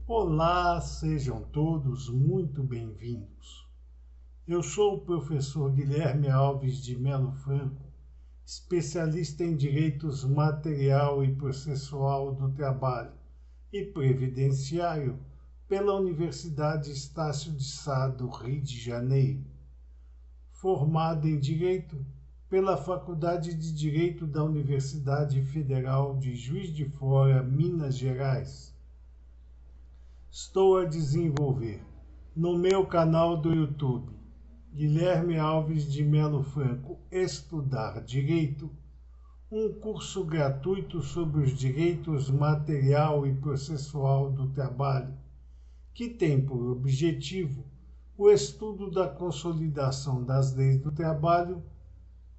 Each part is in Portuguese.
Olá, sejam todos muito bem-vindos. Eu sou o professor Guilherme Alves de Melo Franco, especialista em Direitos Material e Processual do Trabalho e Previdenciário pela Universidade Estácio de Sá do Rio de Janeiro. Formado em Direito pela Faculdade de Direito da Universidade Federal de Juiz de Fora, Minas Gerais. Estou a desenvolver no meu canal do YouTube, Guilherme Alves de Melo Franco, Estudar Direito, um curso gratuito sobre os direitos material e processual do trabalho, que tem por objetivo o estudo da consolidação das leis do trabalho,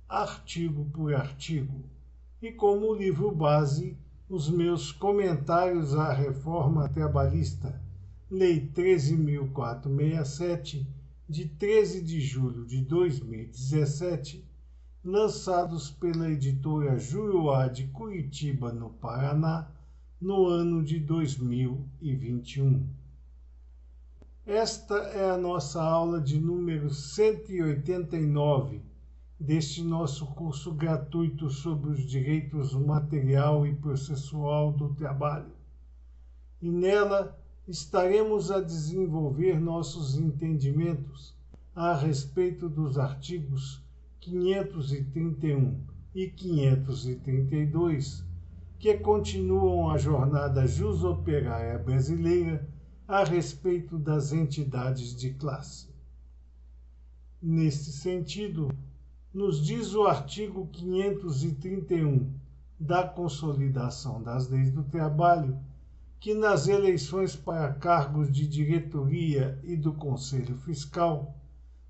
artigo por artigo, e como livro base, os meus comentários à reforma trabalhista, Lei 13.467, de 13 de julho de 2017, lançados pela editora Juruá de Curitiba, no Paraná, no ano de 2021. Esta é a nossa aula de número 189 deste nosso curso gratuito sobre os direitos material e processual do trabalho. E nela estaremos a desenvolver nossos entendimentos a respeito dos artigos 531 e 532, que continuam a jornada jusoperária brasileira a respeito das entidades de classe. Neste sentido, nos diz o artigo 531 da Consolidação das Leis do Trabalho que nas eleições para cargos de diretoria e do Conselho Fiscal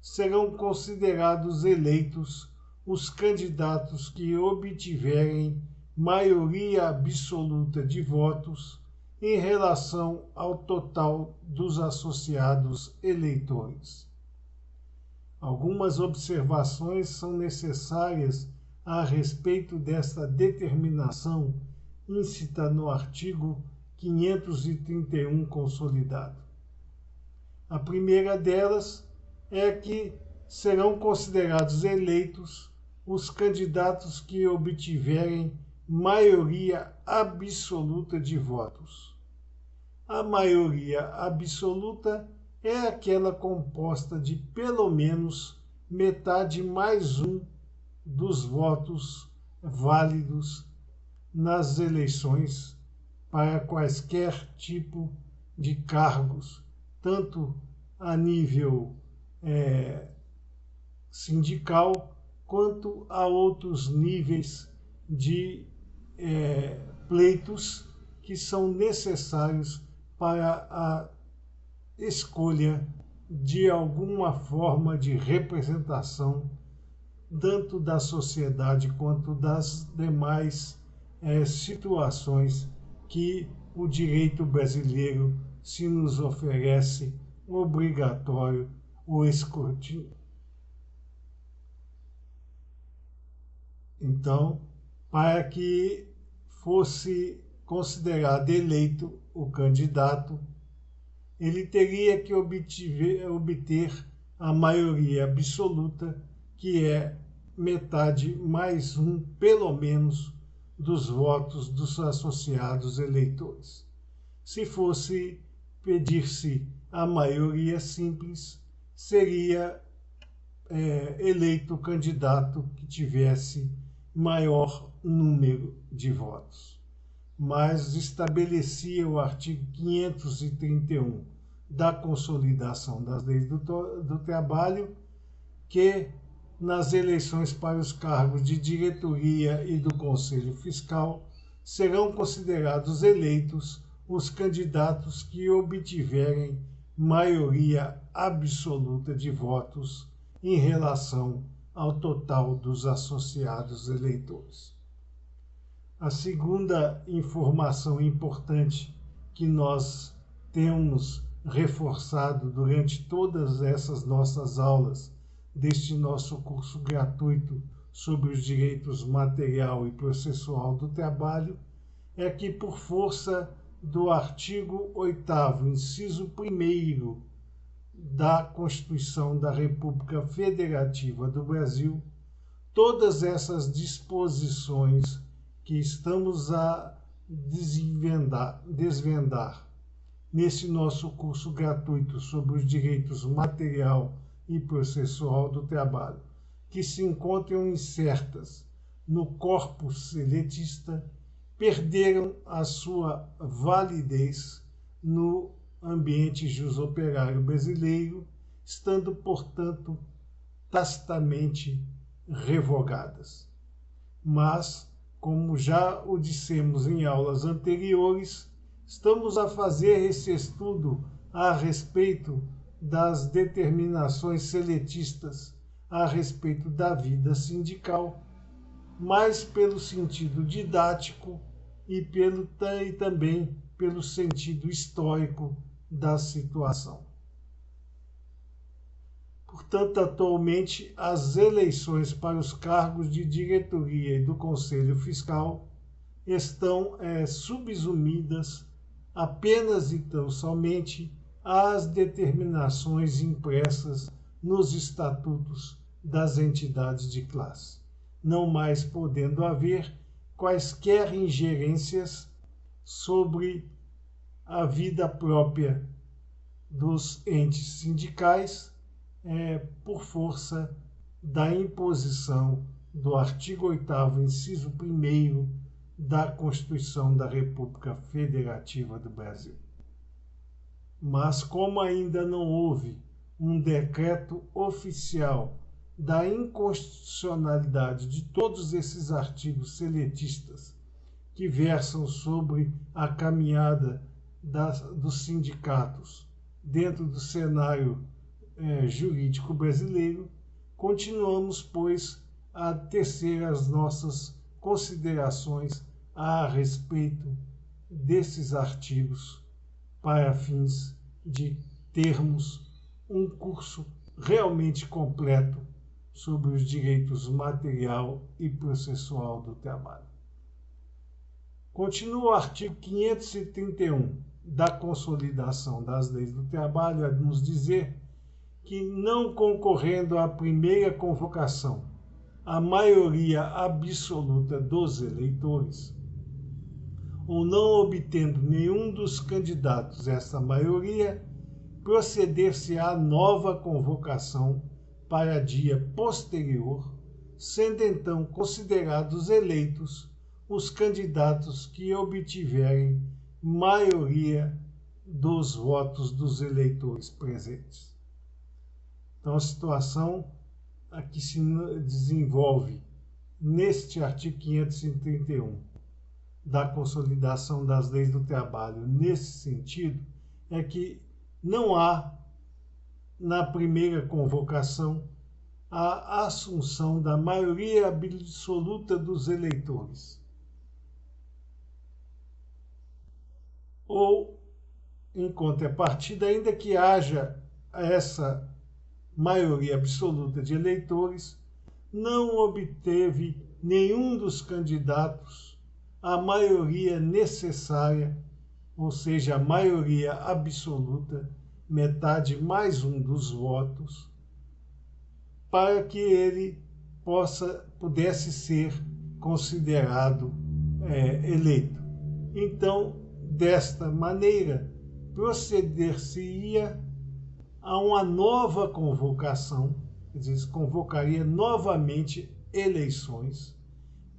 serão considerados eleitos os candidatos que obtiverem maioria absoluta de votos em relação ao total dos associados eleitores. Algumas observações são necessárias a respeito desta determinação íncita no artigo 531 consolidado. A primeira delas é que serão considerados eleitos os candidatos que obtiverem maioria absoluta de votos. A maioria absoluta é aquela composta de pelo menos metade mais um dos votos válidos nas eleições para quaisquer tipo de cargos, tanto a nível sindical quanto a outros níveis de pleitos que são necessários para a escolha de alguma forma de representação, tanto da sociedade quanto das demais situações que o direito brasileiro se nos oferece obrigatório o escrutínio. Então, para que fosse considerado eleito o candidato, ele teria que obter a maioria absoluta, que é metade mais um, pelo menos, dos votos dos associados eleitores. Se fosse pedir-se a maioria simples, seria eleito o candidato que tivesse maior número de votos. Mas estabelecia o artigo 531 da Consolidação das Leis do Trabalho que nas eleições para os cargos de diretoria e do Conselho Fiscal serão considerados eleitos os candidatos que obtiverem maioria absoluta de votos em relação ao total dos associados eleitores. A segunda informação importante que nós temos reforçado durante todas essas nossas aulas deste nosso curso gratuito sobre os direitos material e processual do trabalho é que, por força do artigo 8º, inciso 1º da Constituição da República Federativa do Brasil, todas essas disposições que estamos a desvendar nesse nosso curso gratuito sobre os direitos material e processual do trabalho, que se encontram insertas no corpus seletista, perderam a sua validez no ambiente jusoperário brasileiro, estando, portanto, tacitamente revogadas. Mas, como já o dissemos em aulas anteriores, estamos a fazer esse estudo a respeito das determinações seletistas a respeito da vida sindical, mais pelo sentido didático e também pelo sentido histórico da situação. Portanto, atualmente, as eleições para os cargos de diretoria e do Conselho Fiscal estão subsumidas apenas e tão somente às determinações impressas nos estatutos das entidades de classe, não mais podendo haver quaisquer ingerências sobre a vida própria dos entes sindicais, por força da imposição do artigo 8º, inciso 1º da Constituição da República Federativa do Brasil. Mas como ainda não houve um decreto oficial da inconstitucionalidade de todos esses artigos seletistas que versam sobre a caminhada dos sindicatos dentro do cenário jurídico brasileiro, continuamos, pois, a tecer as nossas considerações a respeito desses artigos para fins de termos um curso realmente completo sobre os direitos material e processual do trabalho. Continua o artigo 531 da Consolidação das Leis do Trabalho a nos dizer que, não concorrendo à primeira convocação a maioria absoluta dos eleitores, ou não obtendo nenhum dos candidatos essa maioria, proceder-se-á nova convocação para dia posterior, sendo então considerados eleitos os candidatos que obtiverem maioria dos votos dos eleitores presentes. Então, a situação a que se desenvolve neste artigo 531 da Consolidação das Leis do Trabalho, nesse sentido, é que não há, na primeira convocação, a assunção da maioria absoluta dos eleitores. Ou, em contrapartida, ainda que haja essa maioria absoluta de eleitores, não obteve nenhum dos candidatos a maioria necessária, ou seja, a maioria absoluta, metade mais um dos votos, para que ele pudesse ser considerado eleito. Então, desta maneira, proceder-se-ia a uma nova convocação, quer dizer, se convocaria novamente eleições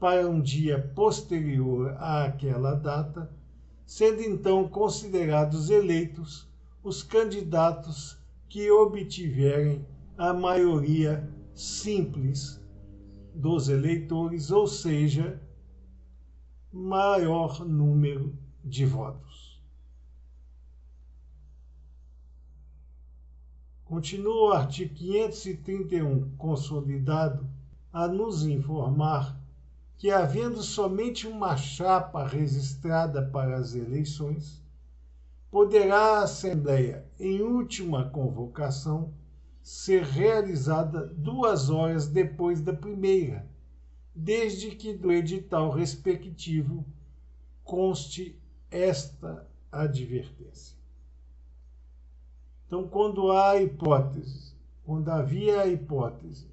para um dia posterior àquela data, sendo então considerados eleitos os candidatos que obtiverem a maioria simples dos eleitores, ou seja, maior número de votos. Continua o artigo 531 consolidado a nos informar que, havendo somente uma chapa registrada para as eleições, poderá a Assembleia, em última convocação, ser realizada 2 horas depois da primeira, desde que do edital respectivo conste esta advertência. Então, quando havia a hipótese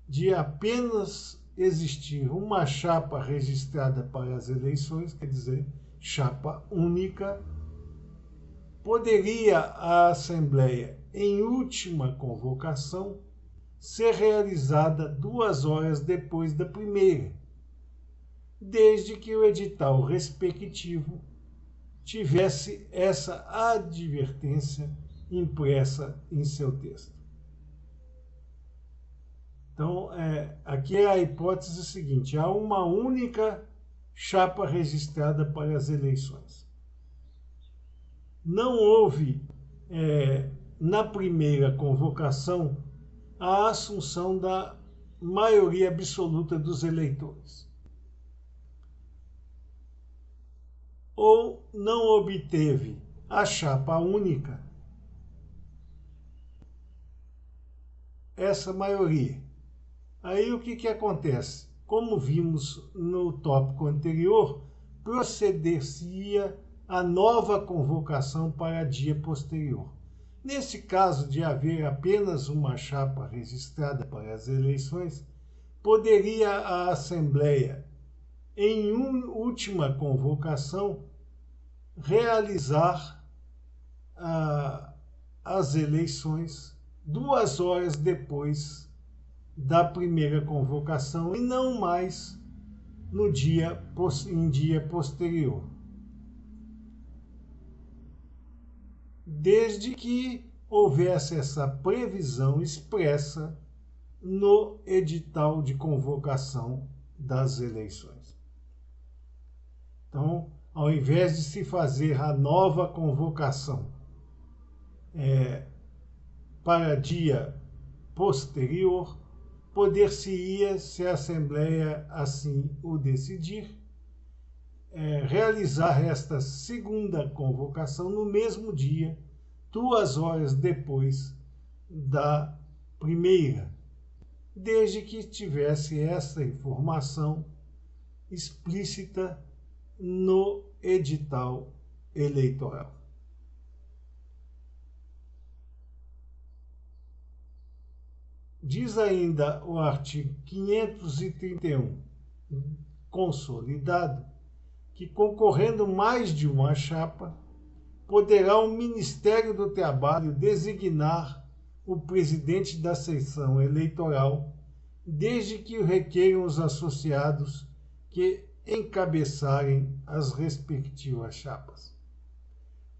de apenas existir uma chapa registrada para as eleições, quer dizer, chapa única, poderia a Assembleia, em última convocação, ser realizada 2 horas depois da primeira, desde que o edital respectivo tivesse essa advertência impressa em seu texto. Então, aqui é a hipótese seguinte: há uma única chapa registrada para as eleições. Não houve, na primeira convocação, a assunção da maioria absoluta dos eleitores. Ou não obteve a chapa única essa maioria. Aí o que acontece? Como vimos no tópico anterior, proceder-se-ia a nova convocação para dia posterior. Nesse caso de haver apenas uma chapa registrada para as eleições, poderia a Assembleia, em última convocação, realizar as eleições 2 horas depois da primeira convocação e não mais em dia posterior. Desde que houvesse essa previsão expressa no edital de convocação das eleições. Então, ao invés de se fazer a nova convocação para dia posterior, poder-se-ia, se a Assembleia assim o decidir, realizar esta segunda convocação no mesmo dia, 2 horas depois da primeira, desde que tivesse essa informação explícita no edital eleitoral. Diz ainda o artigo 531, consolidado, que concorrendo mais de uma chapa, poderá o Ministério do Trabalho designar o presidente da seção eleitoral, desde que o requeiram os associados que encabeçarem as respectivas chapas.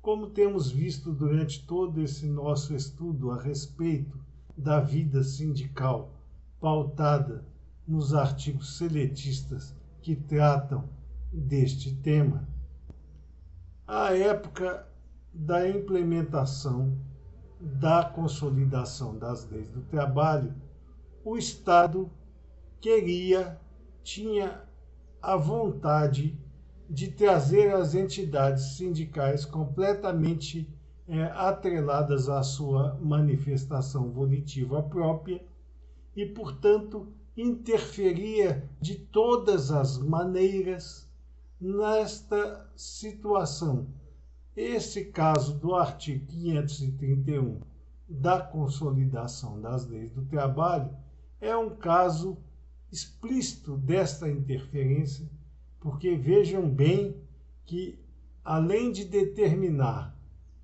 Como temos visto durante todo esse nosso estudo a respeito da vida sindical, pautada nos artigos seletistas que tratam deste tema, à época da implementação da consolidação das leis do trabalho, o Estado tinha a vontade de trazer as entidades sindicais completamente atreladas à sua manifestação volitiva própria e, portanto, interferia de todas as maneiras nesta situação. Esse caso do artigo 531 da consolidação das leis do trabalho é um caso explícito desta interferência, porque vejam bem que, além de determinar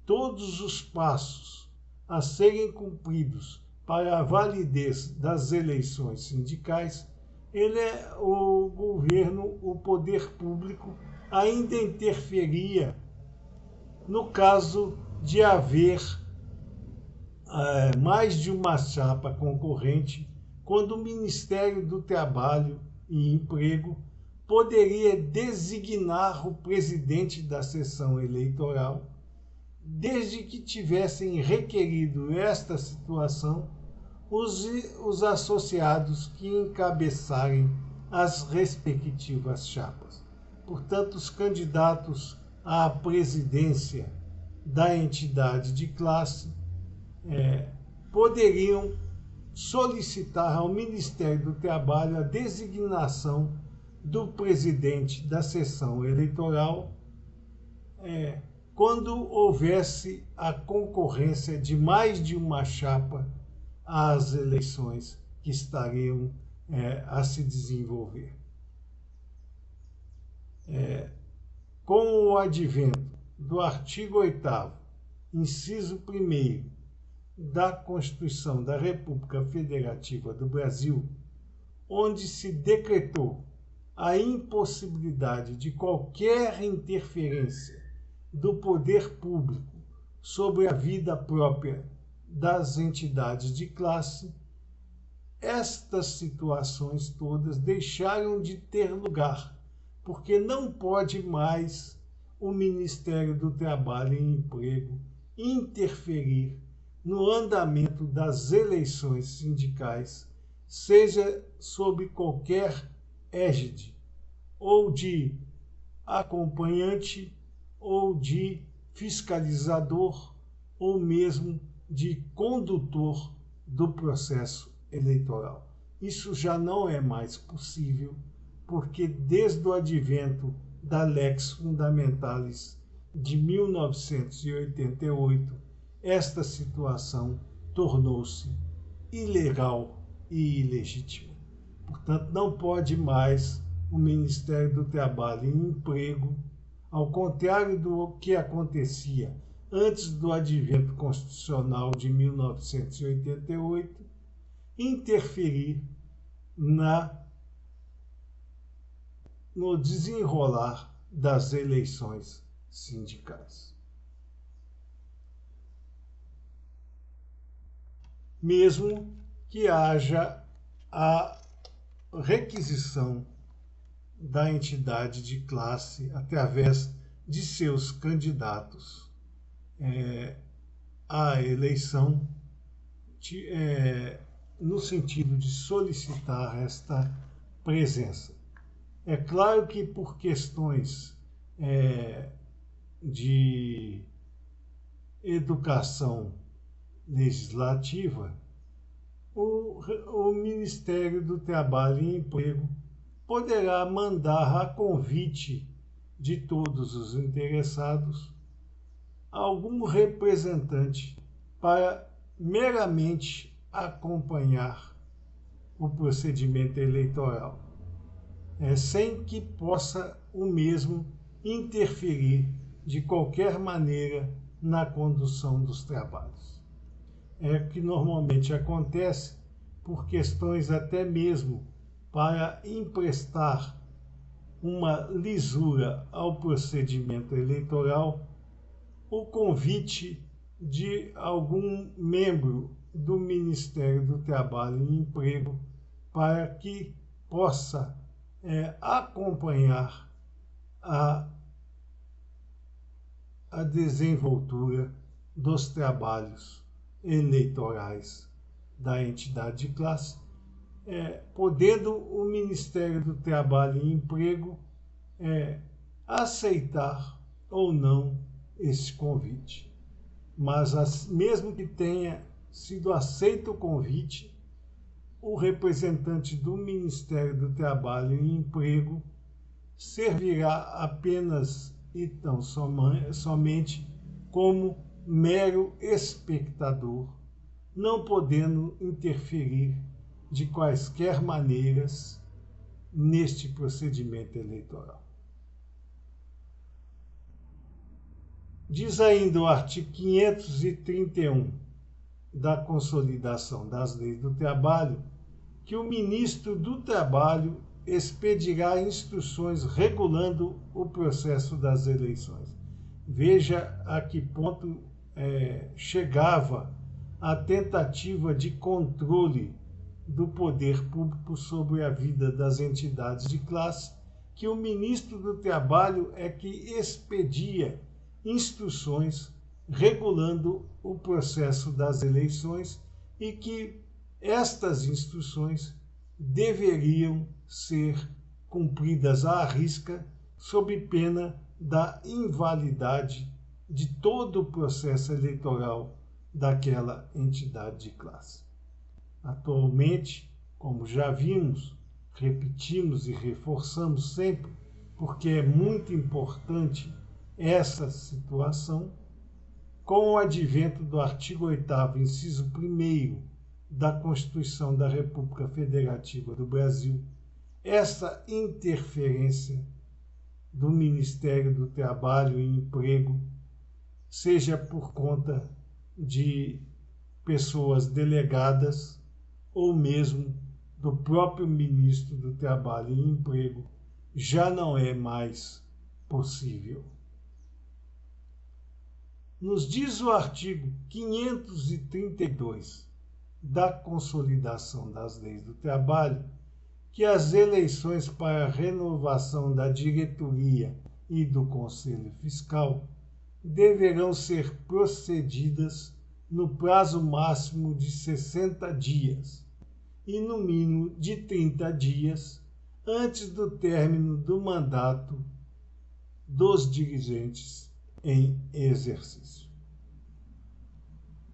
todos os passos a serem cumpridos para a validez das eleições sindicais, o governo, o poder público, ainda interferia no caso de haver mais de uma chapa concorrente, quando o Ministério do Trabalho e Emprego poderia designar o presidente da seção eleitoral, desde que tivessem requerido esta situação os associados que encabeçarem as respectivas chapas. Portanto, os candidatos à presidência da entidade de classe poderiam solicitar ao Ministério do Trabalho a designação do presidente da seção eleitoral quando houvesse a concorrência de mais de uma chapa às eleições que estariam a se desenvolver. Com o advento do artigo 8º, inciso 1º da Constituição da República Federativa do Brasil, onde se decretou a impossibilidade de qualquer interferência do poder público sobre a vida própria das entidades de classe, estas situações todas deixaram de ter lugar, porque não pode mais o Ministério do Trabalho e Emprego interferir no andamento das eleições sindicais, seja sob qualquer égide, ou de acompanhante, ou de fiscalizador, ou mesmo de condutor do processo eleitoral. Isso já não é mais possível, porque desde o advento da Lex Fundamentalis de 1988, esta situação tornou-se ilegal e ilegítima. Portanto, não pode mais o Ministério do Trabalho e Emprego, ao contrário do que acontecia antes do advento constitucional de 1988, interferir no desenrolar das eleições sindicais. Mesmo que haja a requisição da entidade de classe através de seus candidatos à eleição, no sentido de solicitar esta presença. É claro que por questões de educação legislativa, o Ministério do Trabalho e Emprego poderá mandar a convite de todos os interessados algum representante para meramente acompanhar o procedimento eleitoral, sem que possa o mesmo interferir de qualquer maneira na condução dos trabalhos. É o que normalmente acontece por questões até mesmo para emprestar uma lisura ao procedimento eleitoral, o convite de algum membro do Ministério do Trabalho e Emprego para que possa acompanhar a desenvoltura dos trabalhos eleitorais da entidade de classe, podendo o Ministério do Trabalho e Emprego aceitar ou não esse convite. Mas, mesmo que tenha sido aceito o convite, o representante do Ministério do Trabalho e Emprego servirá apenas e tão somente como mero espectador, não podendo interferir de quaisquer maneiras neste procedimento eleitoral. Diz ainda o artigo 531 da Consolidação das Leis do Trabalho que o ministro do Trabalho expedirá instruções regulando o processo das eleições. Veja a que ponto chegava a tentativa de controle do poder público sobre a vida das entidades de classe, que o ministro do Trabalho é que expedia instruções regulando o processo das eleições e que estas instruções deveriam ser cumpridas à risca, sob pena da invalidade de todo o processo eleitoral daquela entidade de classe. Atualmente, como já vimos, repetimos e reforçamos sempre, porque é muito importante essa situação, com o advento do artigo 8º, inciso 1º da Constituição da República Federativa do Brasil, essa interferência do Ministério do Trabalho e Emprego, seja por conta de pessoas delegadas ou mesmo do próprio Ministro do Trabalho e Emprego, já não é mais possível. Nos diz o artigo 532 da Consolidação das Leis do Trabalho que as eleições para a renovação da diretoria e do Conselho Fiscal deverão ser procedidas no prazo máximo de 60 dias e no mínimo de 30 dias antes do término do mandato dos dirigentes em exercício.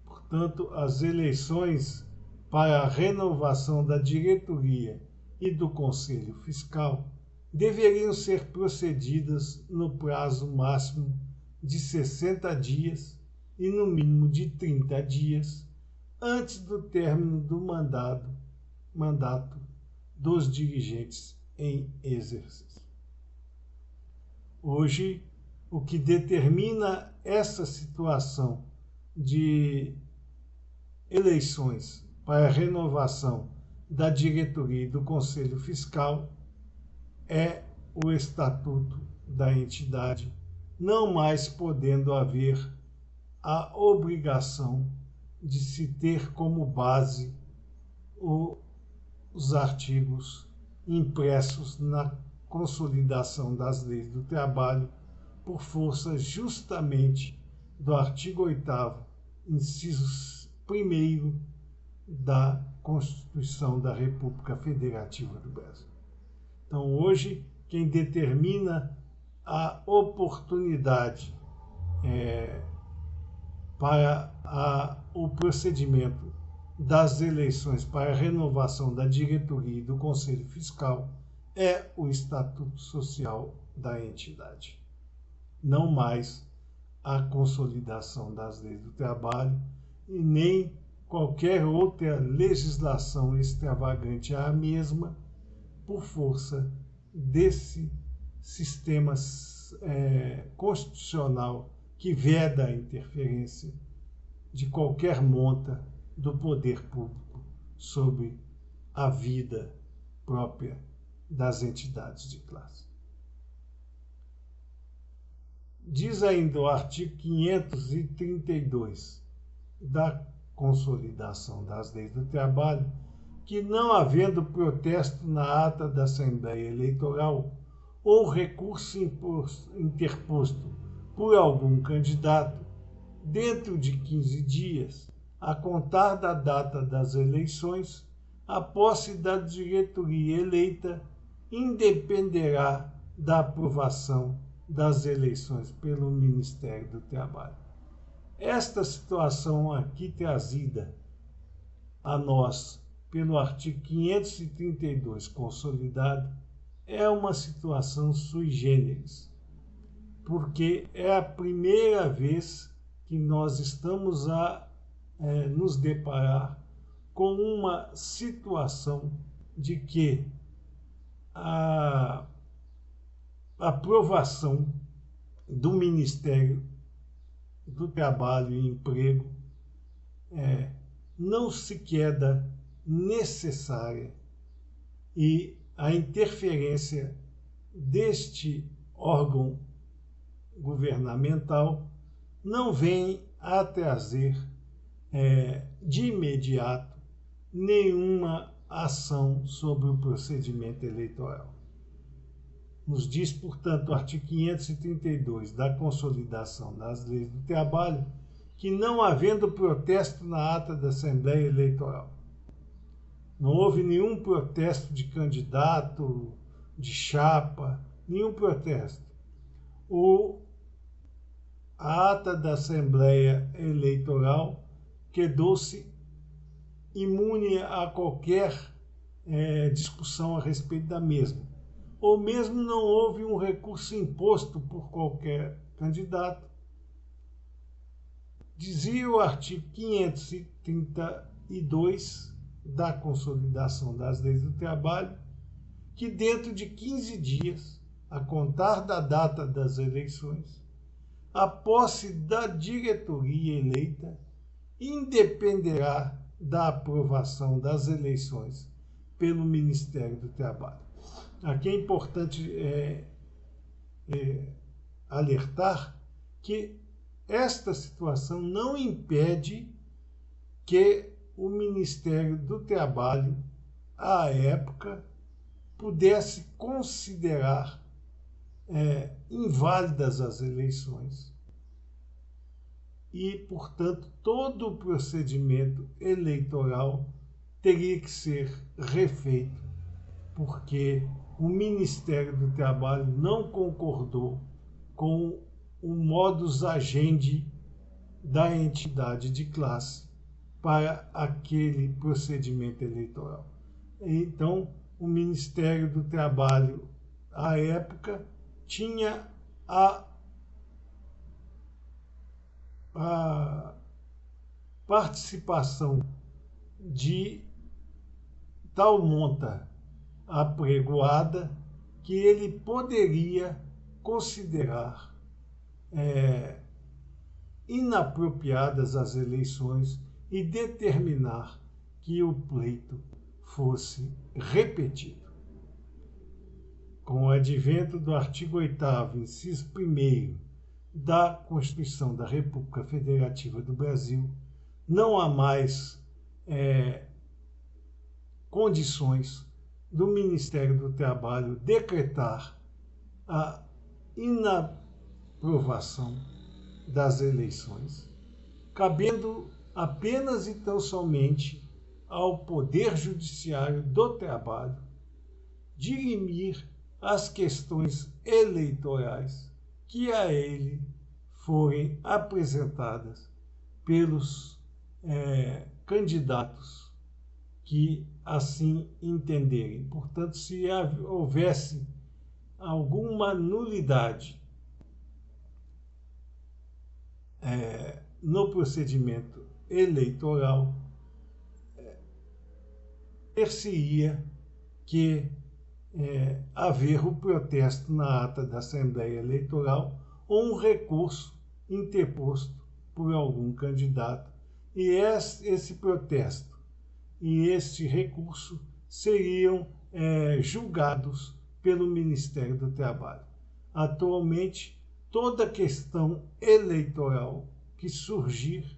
Portanto, as eleições para a renovação da diretoria e do Conselho Fiscal deveriam ser procedidas no prazo máximo de 60 dias e no mínimo de 30 dias antes do término do mandato dos dirigentes em exercício. Hoje, o que determina essa situação de eleições para a renovação da diretoria e do Conselho Fiscal é o Estatuto da entidade, não mais podendo haver a obrigação de se ter como base os artigos impressos na Consolidação das Leis do Trabalho, por força justamente do artigo 8º, inciso 1º da Constituição da República Federativa do Brasil. Então, hoje, quem determina a oportunidade para o procedimento das eleições para a renovação da diretoria e do Conselho Fiscal é o Estatuto Social da entidade, não mais a Consolidação das Leis do Trabalho e nem qualquer outra legislação extravagante à mesma, por força desse sistema constitucional que veda a interferência de qualquer monta do poder público sobre a vida própria das entidades de classe. Diz ainda o artigo 532 da Consolidação das Leis do Trabalho que, não havendo protesto na ata da Assembleia Eleitoral ou recurso interposto por algum candidato, dentro de 15 dias, a contar da data das eleições, a posse da diretoria eleita independerá da aprovação das eleições pelo Ministério do Trabalho. Esta situação aqui trazida a nós pelo artigo 532 consolidado é uma situação sui generis, porque é a primeira vez que nós estamos a nos deparar com uma situação de que a aprovação do Ministério do Trabalho e Emprego não se queda necessária e a interferência deste órgão governamental não vem a trazer de imediato nenhuma ação sobre o procedimento eleitoral. Nos diz, portanto, o artigo 532 da Consolidação das Leis do Trabalho que, não havendo protesto na ata da Assembleia Eleitoral, não houve nenhum protesto de candidato, de chapa, nenhum protesto. A ata da Assembleia Eleitoral quedou-se imune a qualquer discussão a respeito da mesma. Ou mesmo não houve um recurso imposto por qualquer candidato. Dizia o artigo 532 da Consolidação das Leis do Trabalho que dentro de 15 dias, a contar da data das eleições, a posse da diretoria eleita independerá da aprovação das eleições pelo Ministério do Trabalho. Aqui é importante alertar que esta situação não impede que o Ministério do Trabalho, à época, pudesse considerar inválidas as eleições e, portanto, todo o procedimento eleitoral teria que ser refeito, porque o Ministério do Trabalho não concordou com o modus agendi da entidade de classe para aquele procedimento eleitoral. Então, o Ministério do Trabalho, à época, tinha a participação de tal monta apregoada que ele poderia considerar inapropriadas as eleições e determinar que o pleito fosse repetido. Com o advento do artigo 8º, inciso 1º da Constituição da República Federativa do Brasil, não há mais condições do Ministério do Trabalho decretar a inaprovação das eleições, cabendo apenas e tão somente ao Poder Judiciário do Trabalho dirimir as questões eleitorais que a ele forem apresentadas pelos candidatos que assim entenderem. Portanto, se houvesse alguma nulidade no procedimento eleitoral, ter-se-ia que haver o protesto na ata da Assembleia Eleitoral ou um recurso interposto por algum candidato. E esse protesto e este recurso seriam julgados pelo Ministério do Trabalho. Atualmente, toda questão eleitoral que surgir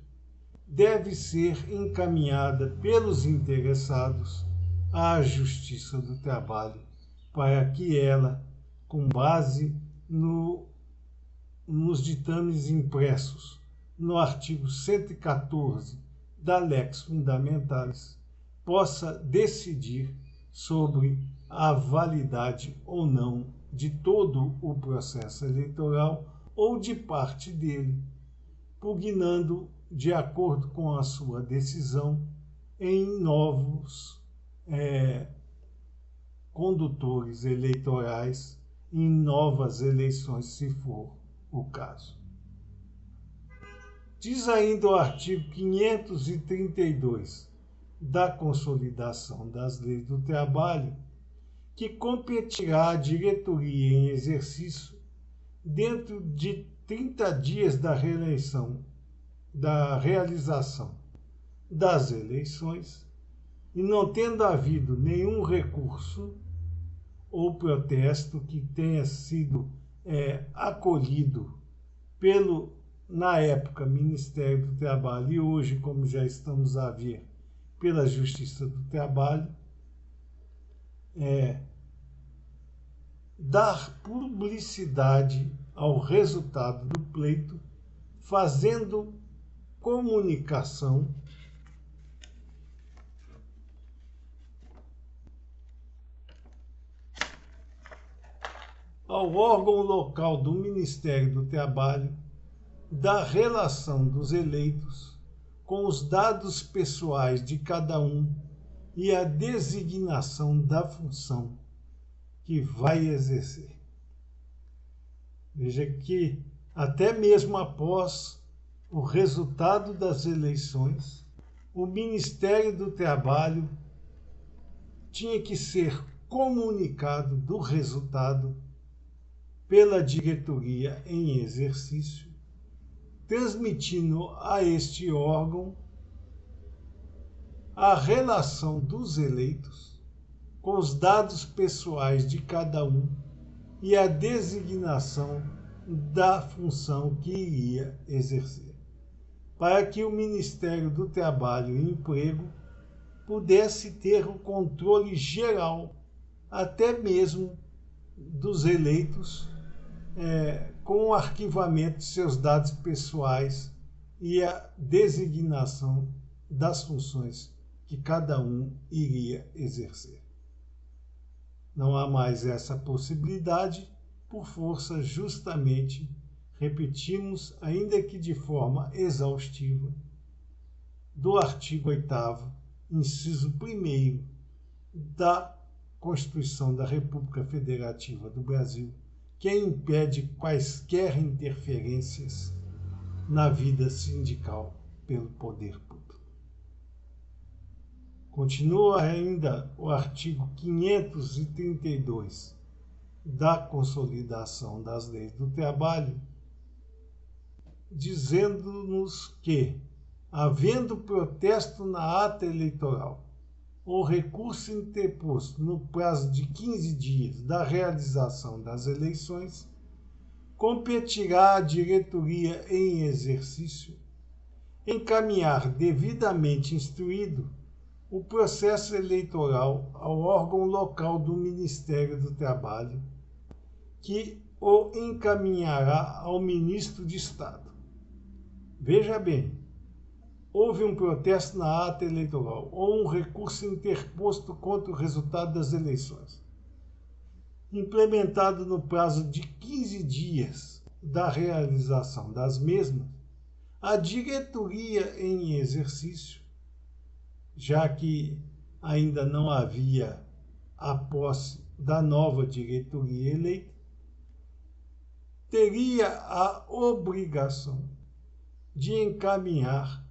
deve ser encaminhada pelos interessados à Justiça do Trabalho, para que ela, com base nos ditames impressos no artigo 114 da Lex Fundamentalis, possa decidir sobre a validade ou não de todo o processo eleitoral ou de parte dele, pugnando de acordo com a sua decisão em novos condutores eleitorais, em novas eleições, se for o caso. Diz ainda o artigo 532 da Consolidação das Leis do Trabalho que competirá à diretoria em exercício dentro de 30 dias da realização das eleições e não tendo havido nenhum recurso ou protesto que tenha sido acolhido pelo, na época, Ministério do Trabalho e hoje, como já estamos a ver, pela Justiça do Trabalho, dar publicidade ao resultado do pleito, fazendo comunicação ao órgão local do Ministério do Trabalho da relação dos eleitos com os dados pessoais de cada um e a designação da função que vai exercer. Veja que até mesmo após o resultado das eleições, o Ministério do Trabalho tinha que ser comunicado do resultado pela diretoria em exercício, transmitindo a este órgão a relação dos eleitos com os dados pessoais de cada um e a designação da função que iria exercer, para que o Ministério do Trabalho e Emprego pudesse ter o controle geral, até mesmo dos eleitos, com o arquivamento de seus dados pessoais e a designação das funções que cada um iria exercer. Não há mais essa possibilidade, por força justamente, repetimos, ainda que de forma exaustiva, do artigo 8º, inciso 1º da Constituição da República Federativa do Brasil, que impede quaisquer interferências na vida sindical pelo poder público. Continua ainda o artigo 532 da Consolidação das Leis do Trabalho, dizendo-nos que, havendo protesto na ata eleitoral ou recurso interposto no prazo de 15 dias da realização das eleições, competirá à diretoria em exercício encaminhar devidamente instruído o processo eleitoral ao órgão local do Ministério do Trabalho, que o encaminhará ao ministro de Estado. Veja bem, houve um protesto na ata eleitoral ou um recurso interposto contra o resultado das eleições, implementado no prazo de 15 dias da realização das mesmas, a diretoria em exercício, já que ainda não havia a posse da nova diretoria eleita, teria a obrigação de encaminhar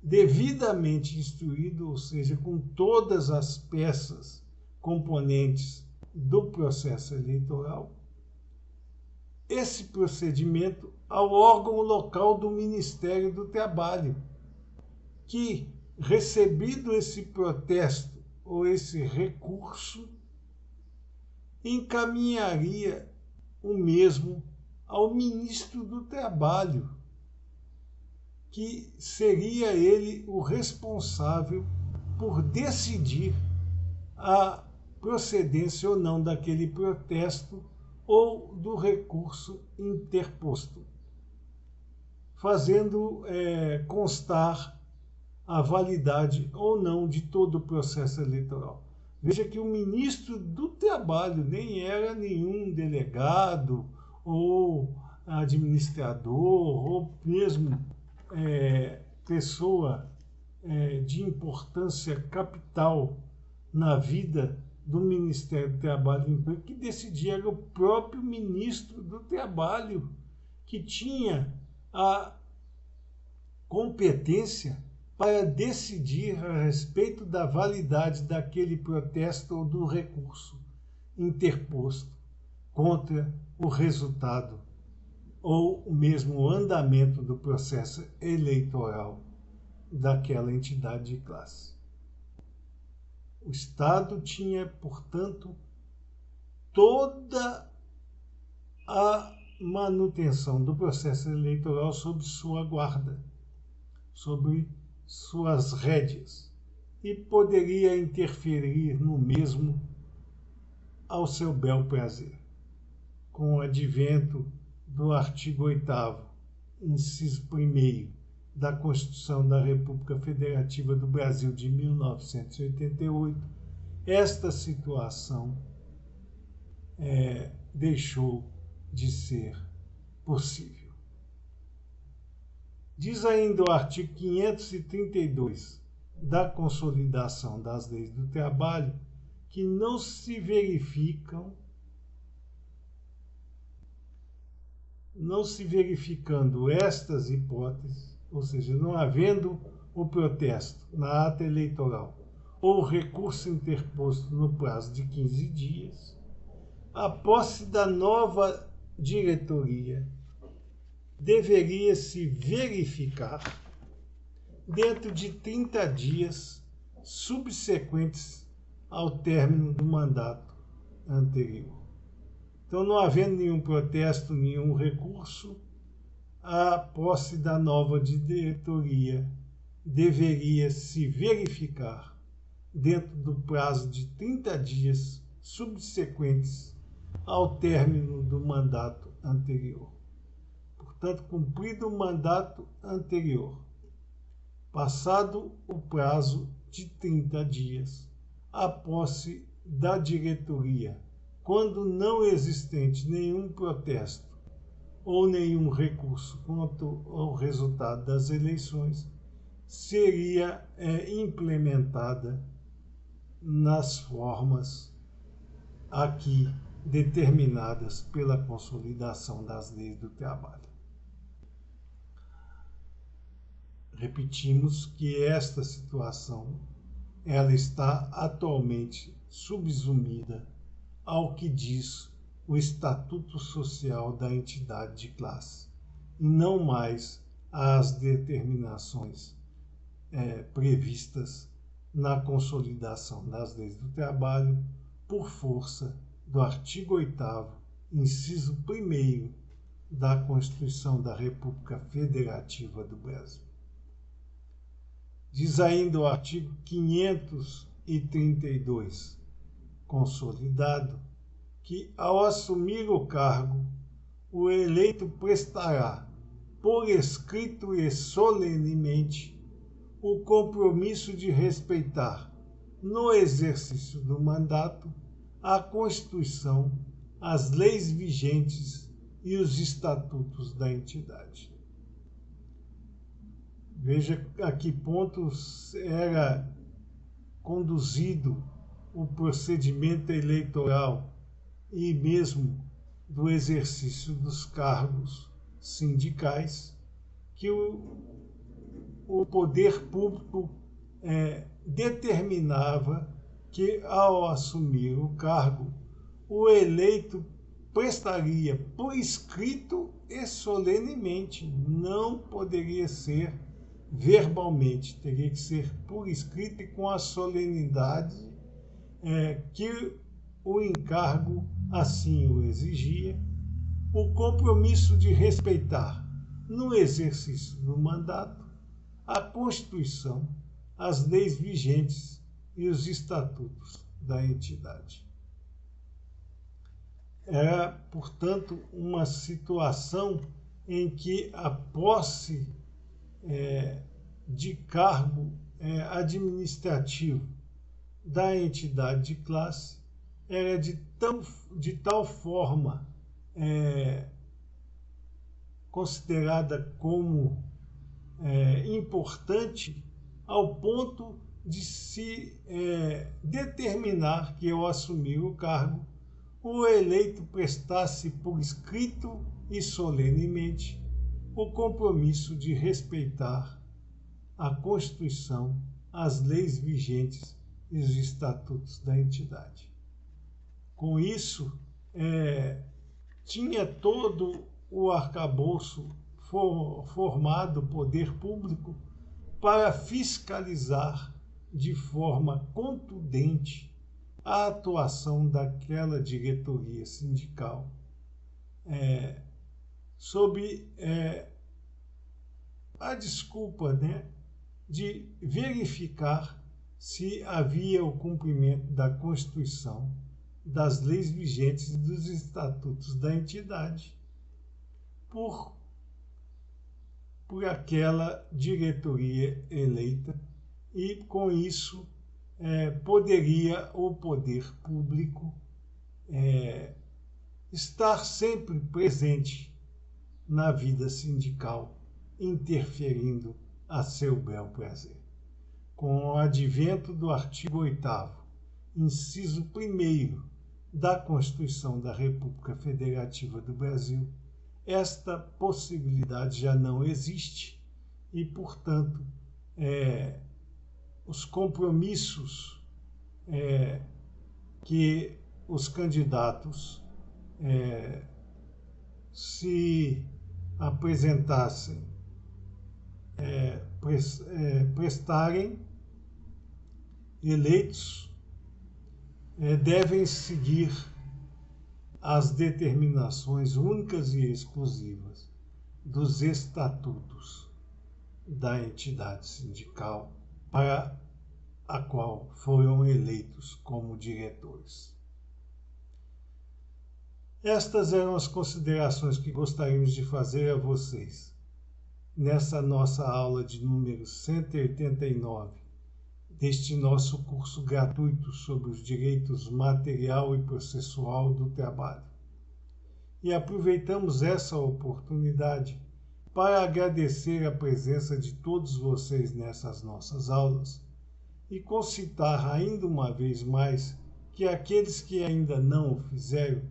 devidamente instruído, ou seja, com todas as peças componentes do processo eleitoral, esse procedimento ao órgão local do Ministério do Trabalho, que, recebido esse protesto ou esse recurso, encaminharia o mesmo ao ministro do Trabalho, que seria ele o responsável por decidir a procedência ou não daquele protesto ou do recurso interposto, fazendo constar a validade ou não de todo o processo eleitoral. Veja que o ministro do Trabalho nem era nenhum delegado ou administrador ou mesmo pessoa de importância capital na vida do Ministério do Trabalho e Emprego, que decidia, era o próprio ministro do Trabalho, que tinha a competência para decidir a respeito da validade daquele protesto ou do recurso interposto contra o resultado ou mesmo o andamento do processo eleitoral daquela entidade de classe. O Estado tinha, portanto, toda a manutenção do processo eleitoral sob sua guarda, sob suas rédeas, e poderia interferir no mesmo ao seu bel prazer. Com o advento do artigo 8º, inciso 1º da Constituição da República Federativa do Brasil de 1988, esta situação deixou de ser possível. Diz ainda o artigo 532 da Consolidação das Leis do Trabalho que não se verificam não se verificando estas hipóteses, ou seja, não havendo o protesto na ata eleitoral ou recurso interposto no prazo de 15 dias, a posse da nova diretoria deveria se verificar dentro de 30 dias subsequentes ao término do mandato anterior. Então, não havendo nenhum protesto, nenhum recurso, a posse da nova diretoria deveria se verificar dentro do prazo de 30 dias subsequentes ao término do mandato anterior. Portanto, cumprido o mandato anterior, passado o prazo de 30 dias, a posse da diretoria, quando não existente nenhum protesto ou nenhum recurso contra o resultado das eleições, seria implementada nas formas aqui determinadas pela consolidação das leis do trabalho. Repetimos que esta situação ela está atualmente subsumida ao que diz o Estatuto Social da entidade de classe, e não mais às determinações previstas na consolidação das leis do trabalho por força do artigo 8º, inciso 1º da Constituição da República Federativa do Brasil. Diz ainda o artigo 532, consolidado, que ao assumir o cargo, o eleito prestará, por escrito e solenemente, o compromisso de respeitar, no exercício do mandato, a Constituição, as leis vigentes e os estatutos da entidade. Veja a que pontos era conduzido o procedimento eleitoral e mesmo do exercício dos cargos sindicais, que o poder público determinava que, ao assumir o cargo, o eleito prestaria por escrito e solenemente, não poderia ser verbalmente, teria que ser por escrito e com a solenidade que o encargo assim o exigia, o compromisso de respeitar, no exercício do mandato, a Constituição, as leis vigentes e os estatutos da entidade. Era, portanto, uma situação em que a posse de cargo administrativo da entidade de classe era de tal forma considerada como importante ao ponto de se determinar que, ao assumir o cargo, o eleito prestasse por escrito e solenemente o compromisso de respeitar a Constituição, as leis vigentes e os estatutos da entidade. Com isso, tinha todo o arcabouço formado, o poder público, para fiscalizar de forma contundente a atuação daquela diretoria sindical, sob a desculpa de verificar se havia o cumprimento da Constituição, das leis vigentes e dos estatutos da entidade por aquela diretoria eleita, e com isso poderia o poder público estar sempre presente na vida sindical, interferindo a seu bel prazer. Com o advento do artigo 8º, inciso 1º da Constituição da República Federativa do Brasil, esta possibilidade já não existe e, portanto, os compromissos que os candidatos se apresentassem, prestarem eleitos, devem seguir as determinações únicas e exclusivas dos estatutos da entidade sindical para a qual foram eleitos como diretores. Estas eram as considerações que gostaríamos de fazer a vocês nessa nossa aula de número 189 deste nosso curso gratuito sobre os direitos material e processual do trabalho. E aproveitamos essa oportunidade para agradecer a presença de todos vocês nessas nossas aulas e concitar ainda uma vez mais que aqueles que ainda não o fizeram,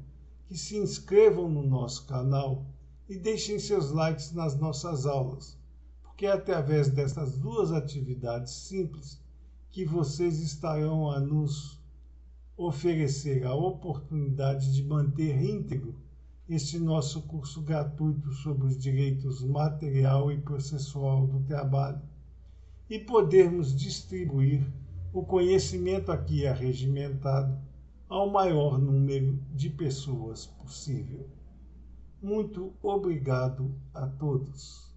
que se inscrevam no nosso canal e deixem seus likes nas nossas aulas, porque é através dessas duas atividades simples que vocês estarão a nos oferecer a oportunidade de manter íntegro este nosso curso gratuito sobre os direitos material e processual do trabalho e podermos distribuir o conhecimento aqui arregimentado ao maior número de pessoas possível. Muito obrigado a todos.